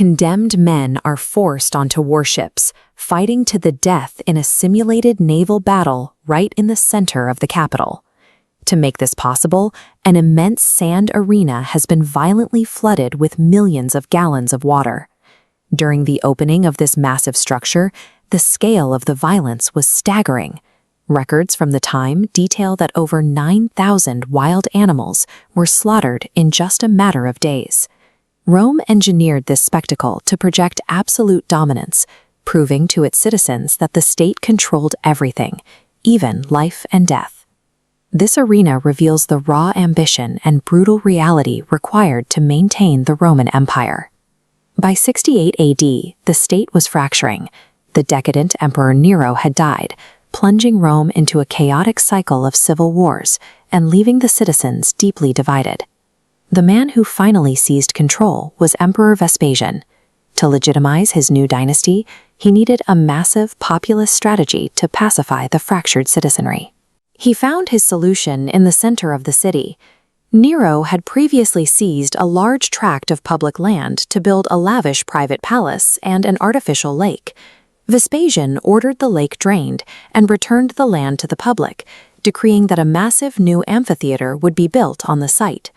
Condemned men are forced onto warships, fighting to the death in a simulated naval battle right in the center of the capital. To make this possible, an immense sand arena has been violently flooded with millions of gallons of water. During the opening of this massive structure, the scale of the violence was staggering. Records from the time detail that over 9,000 wild animals were slaughtered in just a matter of days. Rome engineered this spectacle to project absolute dominance, proving to its citizens that the state controlled everything, even life and death. This arena reveals the raw ambition and brutal reality required to maintain the Roman Empire. By 68 AD, the state was fracturing. The decadent Emperor Nero had died, plunging Rome into a chaotic cycle of civil wars and leaving the citizens deeply divided. The man who finally seized control was Emperor Vespasian. To legitimize his new dynasty, he needed a massive populist strategy to pacify the fractured citizenry. He found his solution in the center of the city. Nero had previously seized a large tract of public land to build a lavish private palace and an artificial lake. Vespasian ordered the lake drained and returned the land to the public, decreeing that a massive new amphitheatre would be built on the site.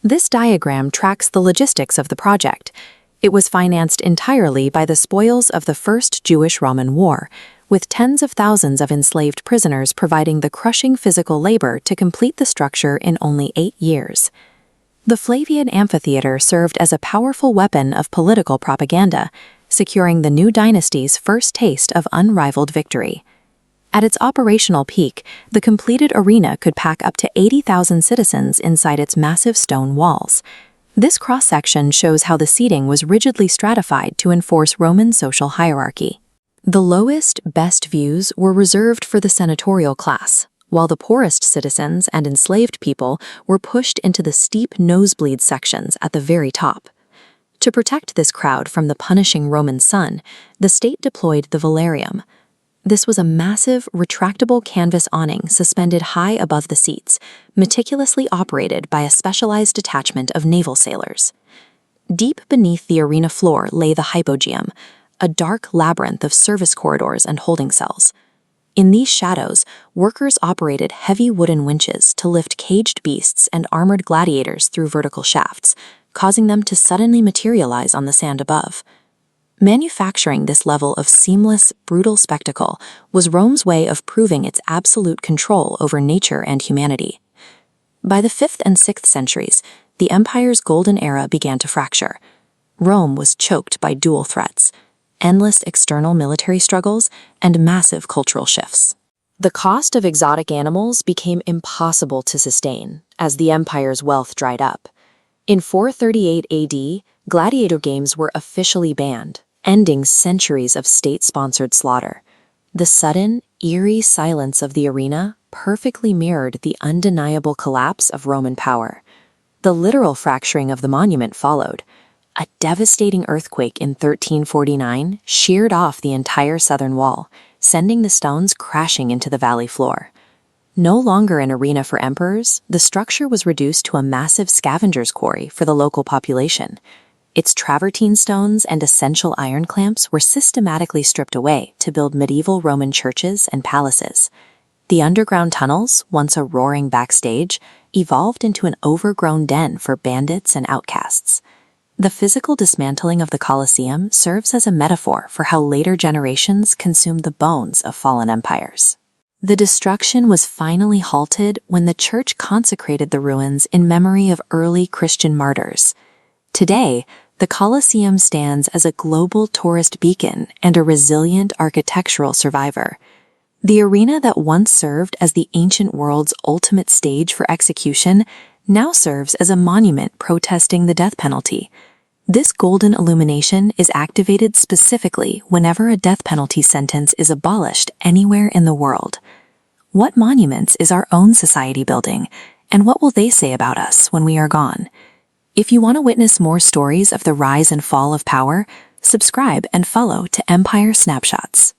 This diagram tracks the logistics of the project. It was financed entirely by the spoils of the First Jewish-Roman War, with tens of thousands of enslaved prisoners providing the crushing physical labor to complete the structure in only 8 years. The Flavian Amphitheatre served as a powerful weapon of political propaganda, securing the new dynasty's first taste of unrivaled victory. At its operational peak, the completed arena could pack up to 80,000 citizens inside its massive stone walls. This cross-section shows how the seating was rigidly stratified to enforce Roman social hierarchy. The lowest, best views were reserved for the senatorial class, while the poorest citizens and enslaved people were pushed into the steep nosebleed sections at the very top. To protect this crowd from the punishing Roman sun, the state deployed the velarium. This was a massive, retractable canvas awning suspended high above the seats, meticulously operated by a specialized detachment of naval sailors. Deep beneath the arena floor lay the hypogeum, a dark labyrinth of service corridors and holding cells. In these shadows, workers operated heavy wooden winches to lift caged beasts and armored gladiators through vertical shafts, causing them to suddenly materialize on the sand above. Manufacturing this level of seamless, brutal spectacle was Rome's way of proving its absolute control over nature and humanity. By the 5th and 6th centuries, the empire's golden era began to fracture. Rome was choked by dual threats: endless external military struggles and massive cultural shifts. The cost of exotic animals became impossible to sustain as the empire's wealth dried up. In 438 AD, gladiator games were officially banned, ending centuries of state-sponsored slaughter. The sudden, eerie silence of the arena perfectly mirrored the undeniable collapse of Roman power. The literal fracturing of the monument followed. A devastating earthquake in 1349 sheared off the entire southern wall, sending the stones crashing into the valley floor. No longer an arena for emperors, the structure was reduced to a massive scavenger's quarry for the local population. Its travertine stones and essential iron clamps were systematically stripped away to build medieval Roman churches and palaces. The underground tunnels, once a roaring backstage, evolved into an overgrown den for bandits and outcasts. The physical dismantling of the Colosseum serves as a metaphor for how later generations consumed the bones of fallen empires. The destruction was finally halted when the church consecrated the ruins in memory of early Christian martyrs. Today, the Colosseum stands as a global tourist beacon and a resilient architectural survivor. The arena that once served as the ancient world's ultimate stage for execution now serves as a monument protesting the death penalty. This golden illumination is activated specifically whenever a death penalty sentence is abolished anywhere in the world. What monuments is our own society building, and what will they say about us when we are gone? If you want to witness more stories of the rise and fall of power, subscribe and follow to Empire Snapshots.